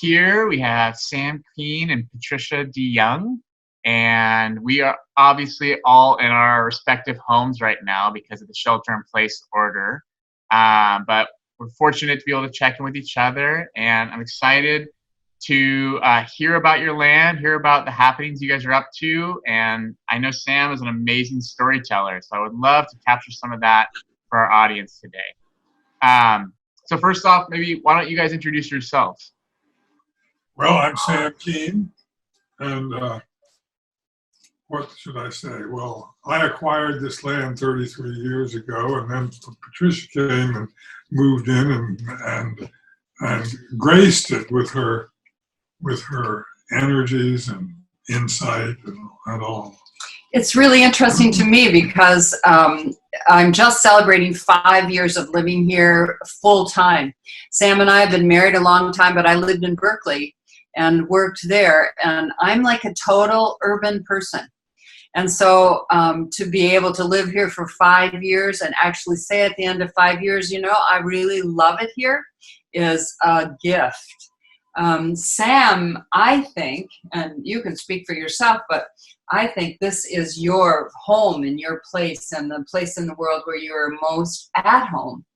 here we have Sam Keene and Patricia Jeung, and we are obviously all in our respective homes right now because of the shelter-in-place order. But we're fortunate to be able to check in with each other, and I'm excited to hear about your land, hear about the happenings you guys are up to, and I know Sam is an amazing storyteller, so I would love to capture some of that for our audience today. So first off, maybe why don't you guys introduce yourselves? Well, I'm Sam Keene, and what should I say? Well, I acquired this land 33 years ago, and then Patricia came and moved in and graced it with her energies and insight and all. It's really interesting to me because I'm just celebrating 5 years of living here full time. Sam and I have been married a long time, but I lived in Berkeley and worked there, and I'm like a total urban person. And so to be able to live here for 5 years and actually say at the end of 5 years, you know, I really love it here is a gift. Sam, I think, and you can speak for yourself, but I think this is your home and your place and the place in the world where you're most at home.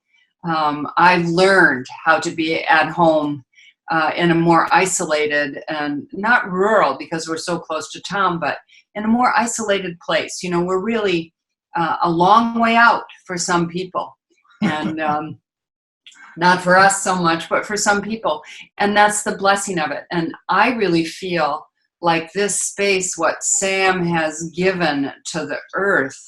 I've learned how to be at home in a more isolated and not rural because we're so close to town, but in a more isolated place. You know, we're really a long way out for some people. And not for us so much, but for some people. And that's the blessing of it. And I really feel like this space, what Sam has given to the earth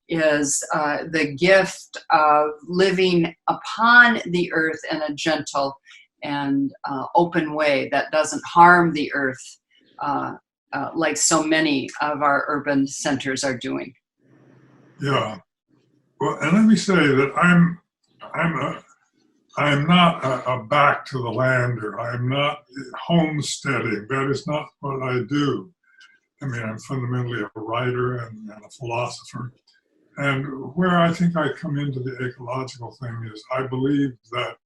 is the gift of living upon the earth in a gentle and open way that doesn't harm the earth like so many of our urban centers are doing. Yeah. Well, and let me say that I'm not a back to the lander. I'm not homesteading. That is not what I do. I mean, I'm fundamentally a writer and a philosopher. And where I think I come into the ecological thing is I believe that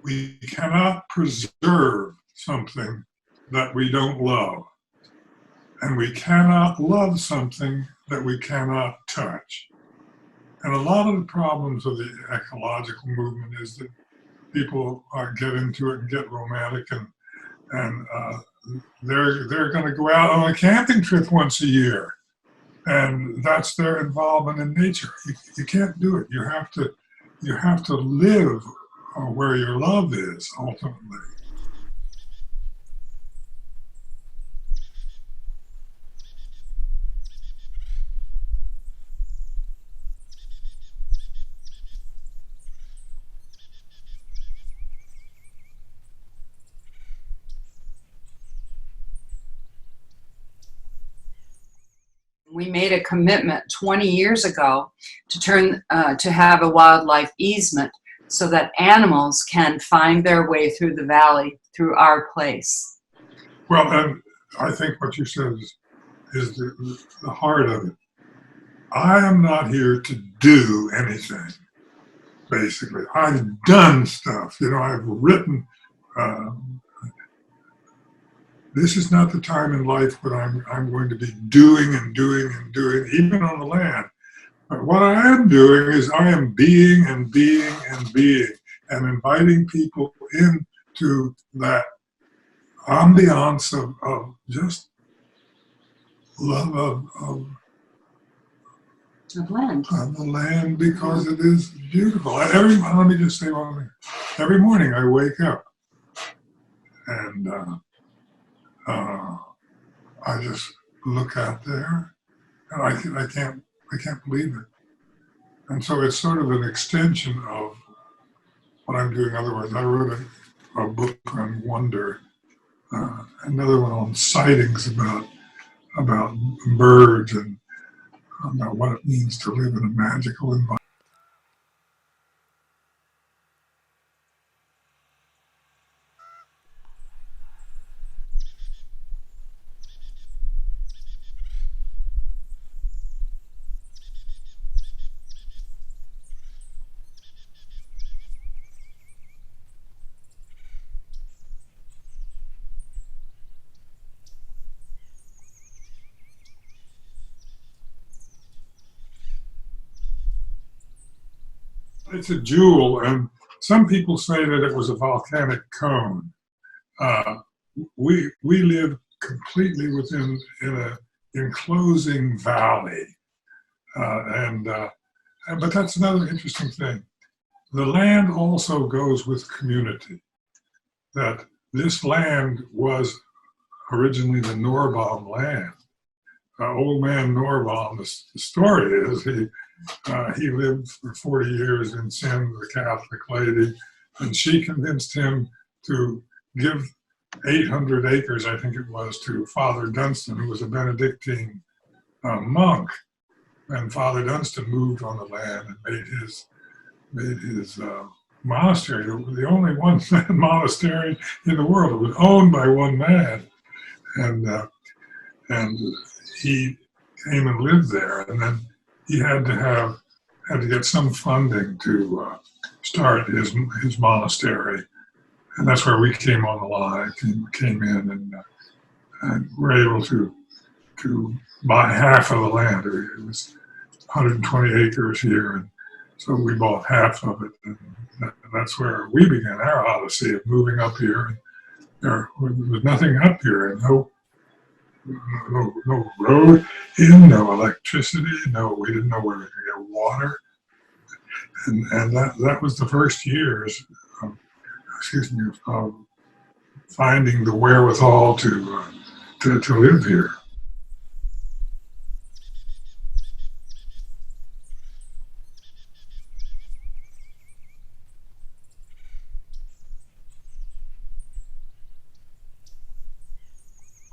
we cannot preserve something that we don't love. And we cannot love something that we cannot touch. And a lot of the problems of the ecological movement is that people get into it and get romantic, and they're going to go out on a camping trip once a year, and that's their involvement in nature. You can't do it. You have to live where your love is ultimately. We made a commitment 20 years ago to have a wildlife easement so that animals can find their way through the valley through our place. Well, and I think what you said is the heart of it. I am not here to do anything, basically. I've done stuff. You know, I've written. This is not the time in life when I'm going to be doing and doing and doing, even on the land. But what I am doing is I am being and being and being and inviting people into that ambiance of just love of land. Of the land, because it is beautiful. Let me just say one thing. Every morning I wake up and I just look out there, and I can't believe it. And so it's sort of an extension of what I'm doing. Otherwise, I wrote a book on wonder, another one on sightings about birds and about what it means to live in a magical environment. it's a jewel, and some people say that it was a volcanic cone. We live completely within in a enclosing valley, but that's another interesting thing. The land also goes with community. That this land was originally the Norbaum land. Old man Norbaum, the story is he lived for 40 years in sin with a Catholic lady, and she convinced him to give 800 acres, I think it was, to Father Dunstan, who was a Benedictine monk. And Father Dunstan moved on the land and made his monastery, the only one-man monastery in the world. It was owned by one man, and he came and lived there. And then he had to get some funding to start his monastery, and that's where we came on the line. Came in and were able to buy half of the land. It was 120 acres here, and so we bought half of it, and that's where we began our odyssey of moving up here. And there was nothing up here, and no road in, no electricity, we didn't know where we could get water, and that was the first years of finding the wherewithal to live here.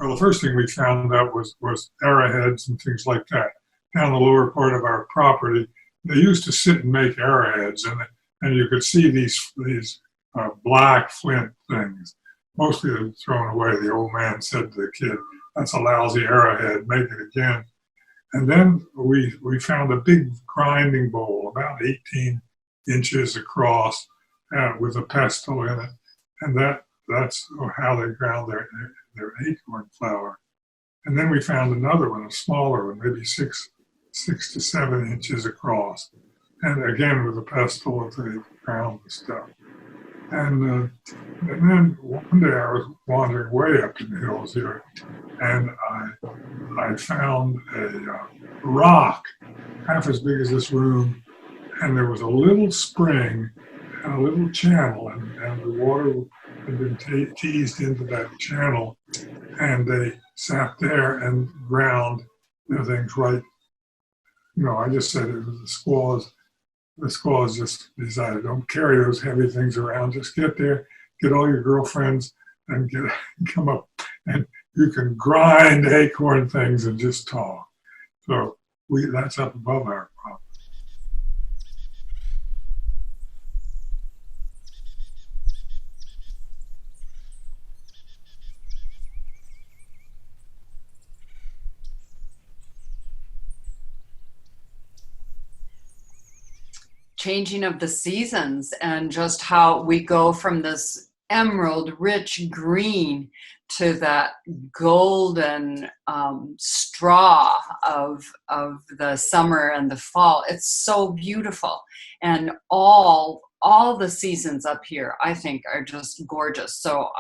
Well, the first thing we found out was arrowheads and things like that. Down the lower part of our property, they used to sit and make arrowheads, and you could see these black flint things. Mostly they're thrown away. The old man said to the kid, "That's a lousy arrowhead, make it again." And then we found a big grinding bowl, about 18 inches across, with a pestle in it, and that's how they ground their acorn flour. And then we found another one, a smaller one, maybe 6 to 7 inches across, and again with a pestle if they ground the stuff. And then one day I was wandering way up in the hills here, and I found a rock half as big as this room, and there was a little spring and a little channel, and the water had been teased into that channel, and they sat there and ground their things right. I just said it was the squaws. The squaws just decided, don't carry those heavy things around. Just get there, get all your girlfriends, and come up, and you can grind acorn things and just talk. So that's up above our problem. Changing of the seasons, and just how we go from this emerald rich green to that golden straw of the summer and the fall. It's so beautiful, and all the seasons up here I think are just gorgeous. So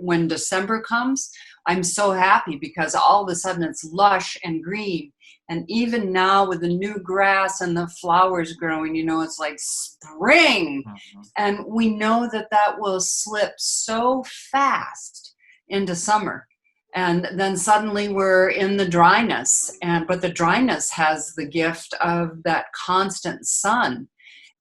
when December comes, I'm so happy because all of a sudden it's lush and green. And even now with the new grass and the flowers growing, it's like spring. Mm-hmm. And we know that will slip so fast into summer. And then suddenly we're in the dryness. But the dryness has the gift of that constant sun.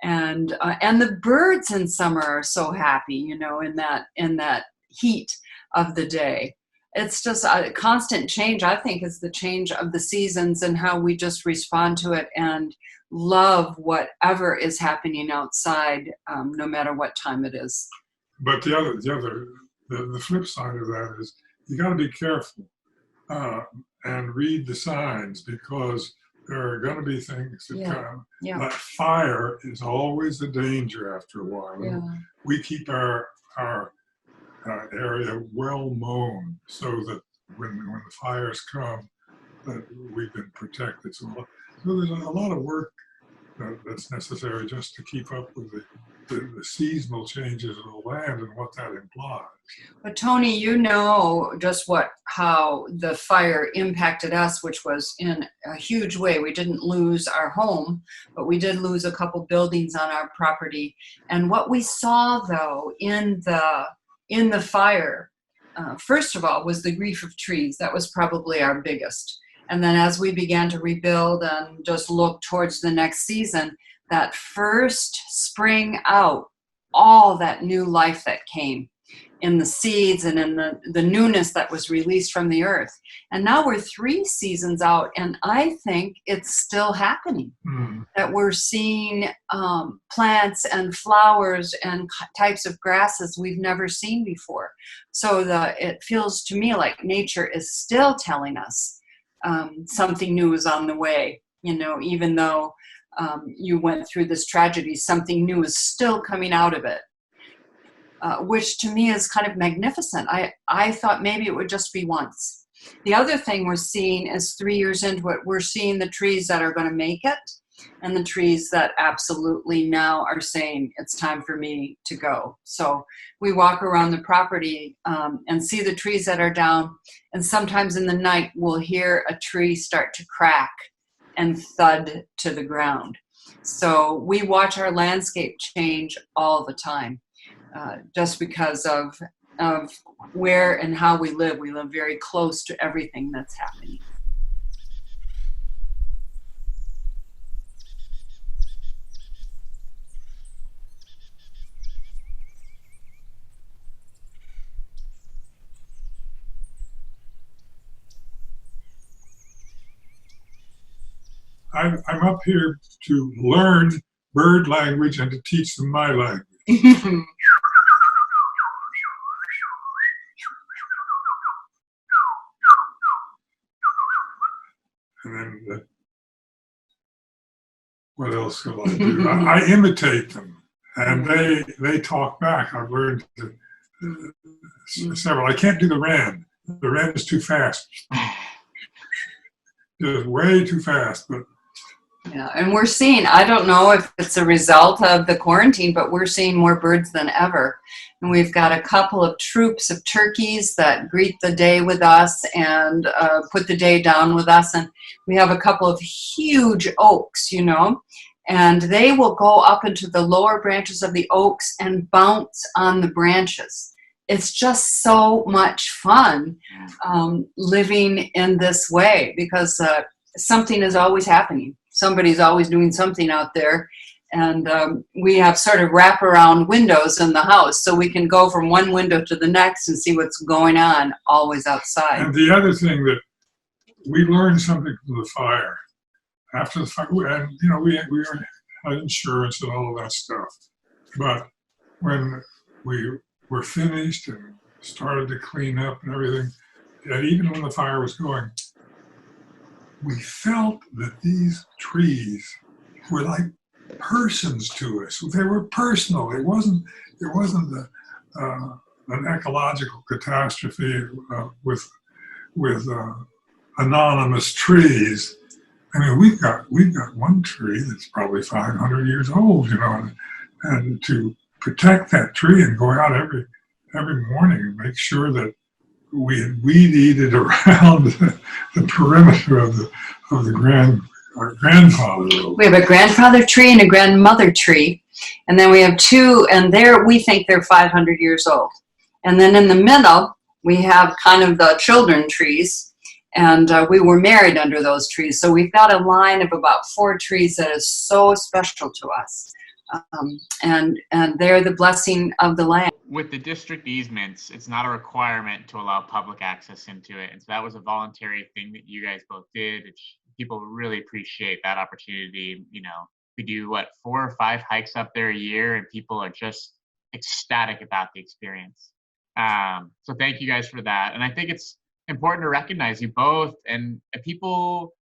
And the birds in summer are so happy, in that heat of the day. It's just a constant change, I think, is the change of the seasons and how we just respond to it and love whatever is happening outside, no matter what time it is. But the flip side of that is you got to be careful and read the signs, because there are going to be things that come. Yeah. Like fire is always a danger after a while. Yeah. We keep our area well mown so that when the fires come, that we've been protected. So there's a lot of work that's necessary just to keep up with the seasonal changes of the land and what that implies. But Tony, you know just how the fire impacted us, which was in a huge way. We didn't lose our home, but we did lose a couple buildings on our property. And what we saw, though, in the fire, first of all, was the grief of trees. That was probably our biggest. And then as we began to rebuild and just look towards the next season, that first spring out, all that new life that came in the seeds and in the newness that was released from the earth. And now we're 3 seasons out, and I think it's still happening. That we're seeing plants and flowers and types of grasses we've never seen before. So it feels to me like nature is still telling us something new is on the way. You know, even though you went through this tragedy, something new is still coming out of it. Which to me is kind of magnificent. I thought maybe it would just be once. The other thing we're seeing is 3 years into it, we're seeing the trees that are going to make it and the trees that absolutely now are saying it's time for me to go. So we walk around the property and see the trees that are down, and sometimes in the night we'll hear a tree start to crack and thud to the ground. So we watch our landscape change all the time. Just because of where and how we live. We live very close to everything that's happening. I'm up here to learn bird language and to teach them my language. And then what else will I do? I imitate them, and they talk back. I've learned several. I can't do the wren. The wren is too fast. Just way too fast. But yeah, and we're seeing, I don't know if it's a result of the quarantine, but we're seeing more birds than ever. And we've got a couple of troops of turkeys that greet the day with us and put the day down with us. And we have a couple of huge oaks, you know, and they will go up into the lower branches of the oaks and bounce on the branches. It's just so much fun living in this way, because something is always happening. Somebody's always doing something out there. And we have sort of wraparound windows in the house, so we can go from one window to the next and see what's going on, always outside. And the other thing that we learned something from the fire. After the fire, and you know, we had insurance and all of that stuff. But when we were finished and started to clean up and everything, and even when the fire was going, we felt that these trees were like persons to us. They were personal. It wasn't an ecological catastrophe with anonymous trees. I mean, we've got one tree that's probably 500 years old, you know, and to protect that tree and go out every morning and make sure that we had weed eated around the perimeter of our grandfather. We have a grandfather tree and a grandmother tree, and then we have 2, and we think they're 500 years old. And then in the middle, we have kind of the children trees, and we were married under those trees. So we've got a line of about 4 trees that is so special to us. And they're the blessing of the land. With the district easements, it's not a requirement to allow public access into it. And so that was a voluntary thing that you guys both did. People really appreciate that opportunity. You know, we do 4 or 5 hikes up there a year, and people are just ecstatic about the experience. So thank you guys for that. And I think it's important to recognize you both and people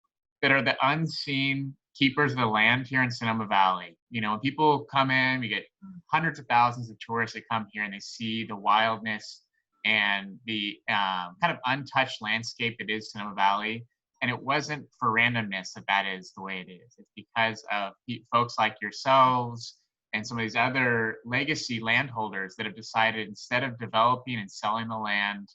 that are the unseen keepers of the land here in Sonoma Valley. You know, when people come in, we get hundreds of thousands of tourists that come here and they see the wildness and the kind of untouched landscape that is Sonoma Valley. And it wasn't for randomness that is the way it is. It's because of folks like yourselves and some of these other legacy landholders that have decided, instead of developing and selling the land,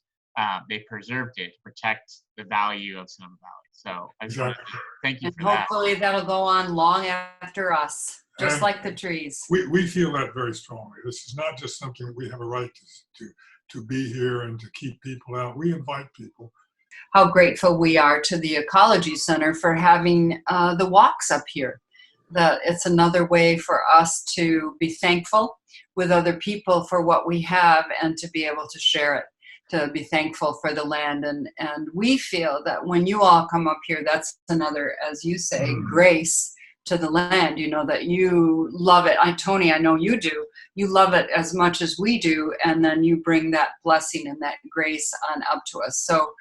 they preserved it to protect the value of Sonoma Valley. So I just want to thank you And for that. hopefully that'll go on long after us, just And like the trees. we feel that very strongly. This is not just something that we have a right to be here and to keep people out. We invite people. How grateful we are to the Ecology Center for having the walks up here. That it's another way for us to be thankful with other people for what we have and to be able to share it, to be thankful for the land. And we feel that when you all come up here, that's another, as you say, grace to the land, you know, that you love it. Tony, I know you do. You love it as much as we do, and then you bring that blessing and that grace on up to us. So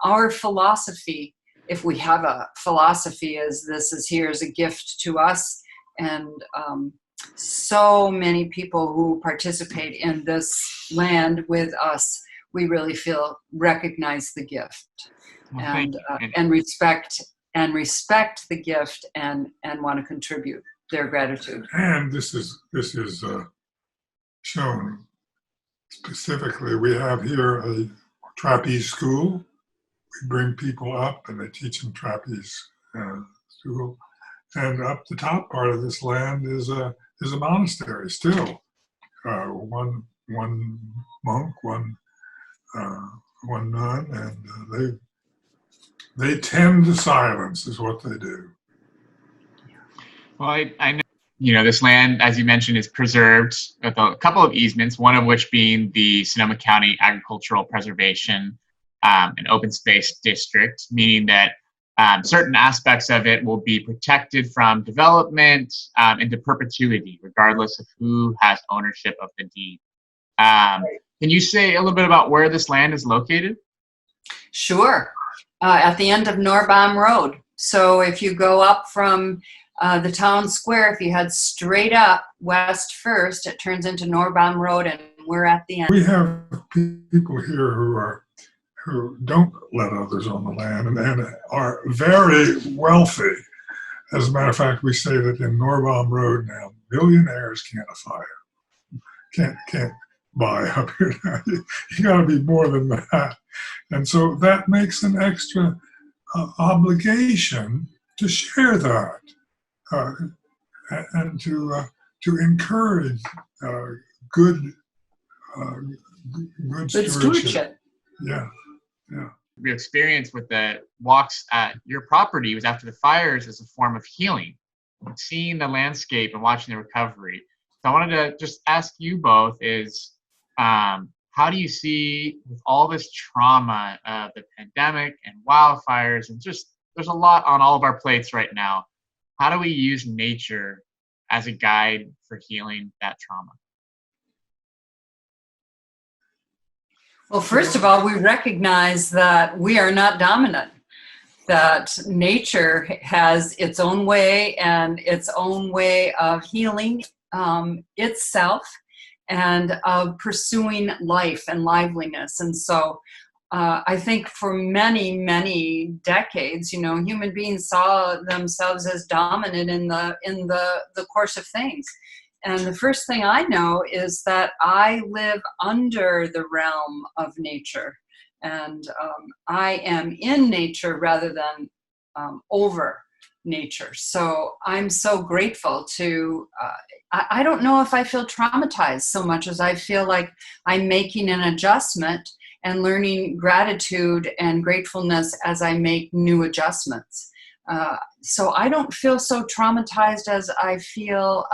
our philosophy, if we have a philosophy, is this is here as a gift to us, and so many people who participate in this land with us, we really feel recognize the gift. Well, and respect the gift and want to contribute their gratitude. And this is shown specifically. We have here a trapeze school. We bring people up and they teach them trapeze school. And up the top part of this land is a monastery still. One monk, one nun, and they tend to silence is what they do. Well, I know, you know, this land, as you mentioned, is preserved with a couple of easements, one of which being the Sonoma County Agricultural Preservation and Open Space District, meaning that certain aspects of it will be protected from development into perpetuity, regardless of who has ownership of the deed. Can you say a little bit about where this land is located? Sure. At the end of Norbaum Road. So if you go up from the town square, if you head straight up west first, it turns into Norbaum Road, and we're at the end. We have people here who don't let others on the land and are very wealthy. As a matter of fact, we say that in Norbaum Road now, millionaires can't afford, can't buy up here now. You got to be more than that. And so that makes an extra obligation to share that and to encourage good stewardship. Yeah. The experience with the walks at your property was after the fires as a form of healing, seeing the landscape and watching the recovery. So I wanted to just ask you both is, how do you see, with all this trauma of the pandemic and wildfires, and just there's a lot on all of our plates right now, how do we use nature as a guide for healing that trauma? Well, first of all, we recognize that we are not dominant, that nature has its own way and its own way of healing itself and of pursuing life and liveliness. And so I think for many, many decades, you know, human beings saw themselves as dominant in the course of things. And the first thing I know is that I live under the realm of nature, and I am in nature rather than over nature. So I'm so grateful to, I don't know if I feel traumatized so much as I feel like I'm making an adjustment and learning gratitude and gratefulness as I make new adjustments. So I don't feel so traumatized as I feel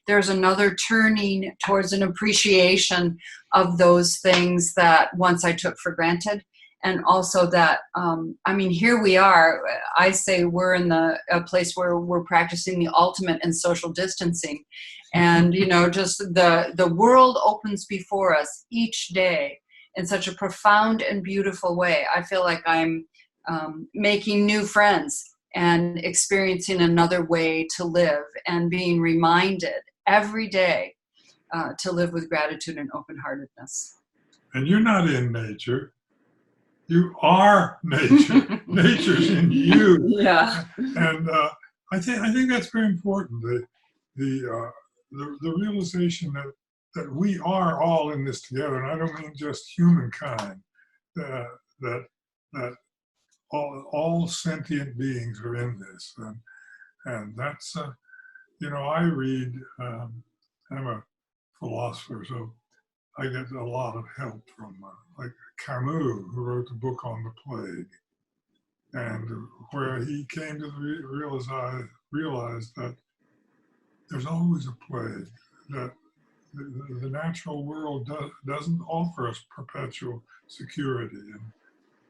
there's another turning towards an appreciation of those things that once I took for granted. And also that, I mean, here we are, I say we're in a place where we're practicing the ultimate in social distancing. And, you know, just the world opens before us each day in such a profound and beautiful way. I feel like I'm making new friends and experiencing another way to live and being reminded every day to live with gratitude and open-heartedness. And you're not in nature. You are nature. Nature's in you. Yeah. And I think that's very important. The realization that we are all in this together, and I don't mean just humankind. That that all sentient beings are in this, and that's I read. I'm a philosopher, so I get a lot of help from like Camus, who wrote the book on the plague, and where he came to realize that there's always a plague, that the natural world doesn't offer us perpetual security.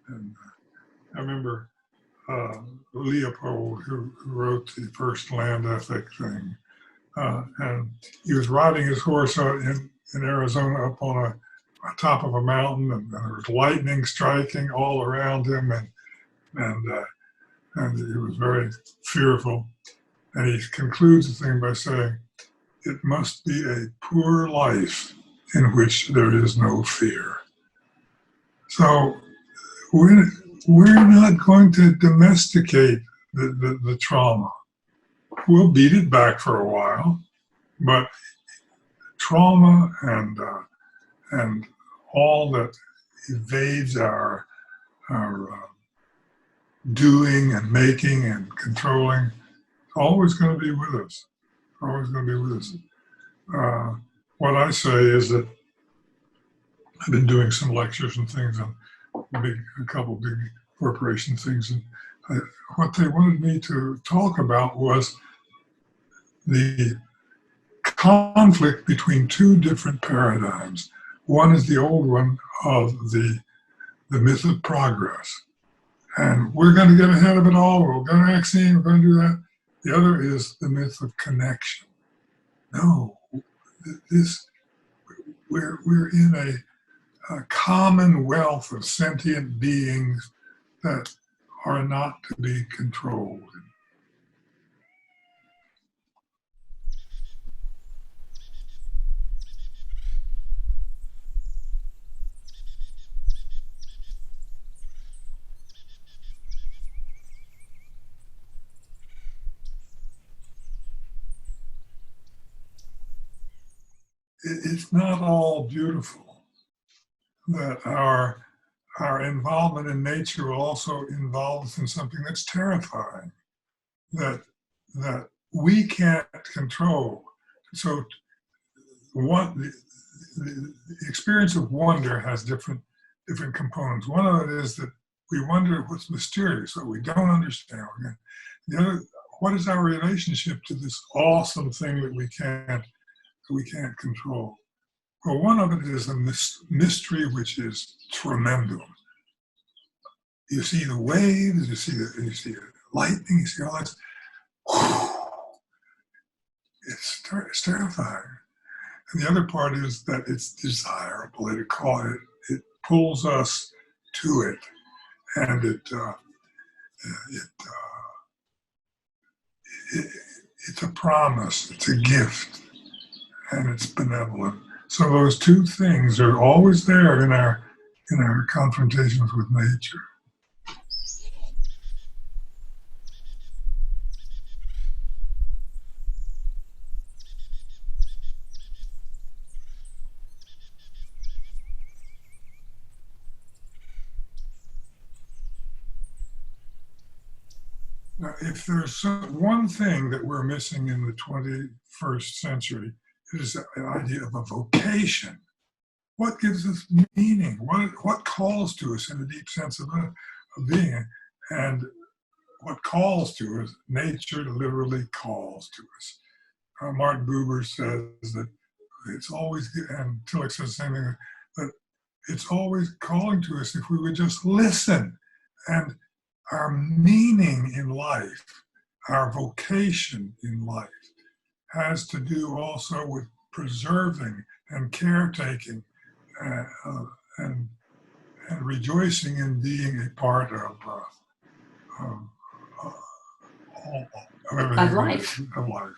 And I remember Leopold, who wrote the first land ethic thing, and he was riding his horse in Arizona up on a top of a mountain, and there was lightning striking all around him, and he was very fearful. And he concludes the thing by saying, "It must be a poor life in which there is no fear." So we're not going to domesticate the trauma. We'll beat it back for a while, but trauma and all that evades our doing and making and controlling is always going to be with us. Always going to be with us. What I say is that I've been doing some lectures and things on a couple big corporation things, and what they wanted me to talk about was the conflict between two different paradigms. One is the old one of the myth of progress, and we're going to get ahead of it all. We're going to vaccine. We're going to do that. The other is the myth of connection. No, we're in a commonwealth of sentient beings that are not to be controlled. It's not all beautiful. That our involvement in nature will also involve us in something that's terrifying, that we can't control. So the experience of wonder has different components. One of it is that we wonder what's mysterious, what we don't understand. The other, what is our relationship to this awesome thing that we can't control? Well, one of it is a mystery which is tremendum. You see the waves, you see the lightning, you see all that. It's terrifying. And the other part is that it's desirable. It pulls us to it, and it's a promise. It's a gift, and it's benevolent. So those two things are always there in our confrontations with nature. Now, if there's one thing that we're missing in the 21st century, it is the idea of a vocation. What gives us meaning? What calls to us in a deep sense of being? And what calls to us, nature literally calls to us. Martin Buber says that it's always, and Tillich says the same thing, that it's always calling to us if we would just listen. And our meaning in life, our vocation in life, has to do also with preserving and caretaking and rejoicing in being a part of everything Of life. Of life.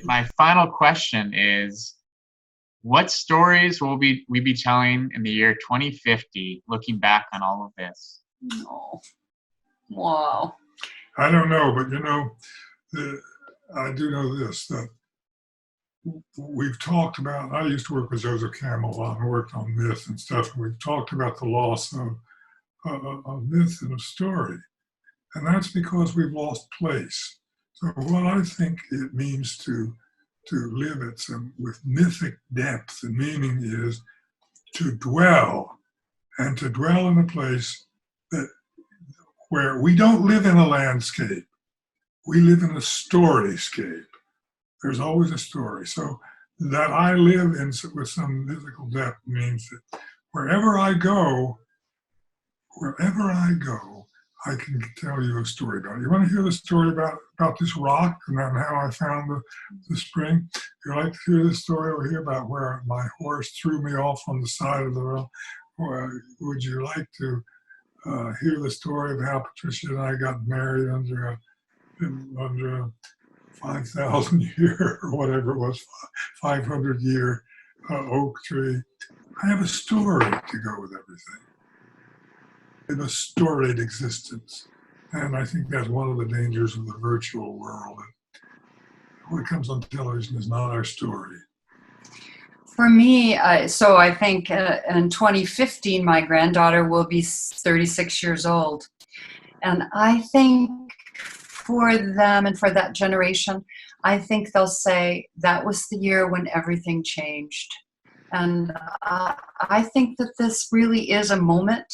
my final question is, what stories will we be telling in the year 2050, looking back on all of this? Oh, wow. I don't know, but you know, I do know this, that we've talked about, I used to work with Joseph Campbell a lot and worked on myth and stuff, and we've talked about the loss of myth and of story. And that's because we've lost place. So what I think it means to live at with mythic depth and meaning is to dwell, and to dwell in a place that where we don't live in a landscape, we live in a storyscape. There's always a story. So that I live in with some mythical depth means that wherever I go, I can tell you a story about it. You want to hear the story about this rock and then how I found the spring? You like to hear this story over here about where my horse threw me off on the side of the road? Or would you like to hear the story of how Patricia and I got married under a 5,000 year or whatever it was, 500 year oak tree? I have a story to go with everything. In a storied existence. And I think that's one of the dangers of the virtual world. What comes on television is not our story. For me, so I think in 2015, my granddaughter will be 36 years old. And I think for them and for that generation, I think they'll say that was the year when everything changed. And I think that this really is a moment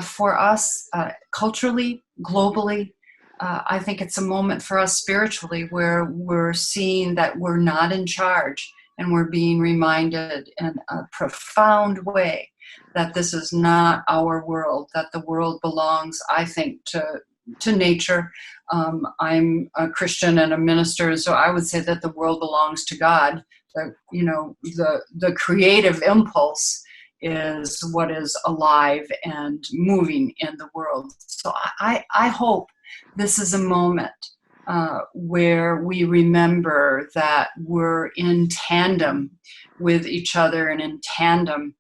for us culturally, globally. I think it's a moment for us spiritually where we're seeing that we're not in charge, and we're being reminded in a profound way that this is not our world, that the world belongs, I think, to nature. I'm a Christian and a minister, so I would say that the world belongs to God. The creative impulse is what is alive and moving in the world. So I hope this is a moment where we remember that we're in tandem with each other and in tandem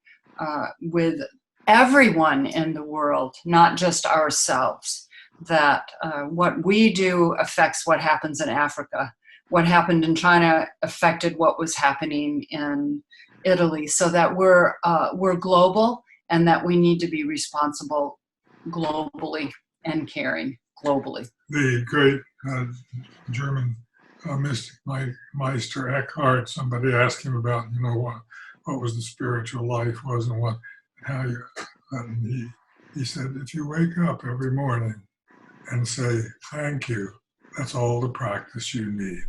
with everyone in the world, not just ourselves, that what we do affects what happens in Africa. What happened in China affected what was happening in Italy, so that we're global, and that we need to be responsible globally and caring globally. The great German mystic Meister Eckhart, somebody asked him about, what was the spiritual life was and how you, and he said, if you wake up every morning and say thank you, that's all the practice you need.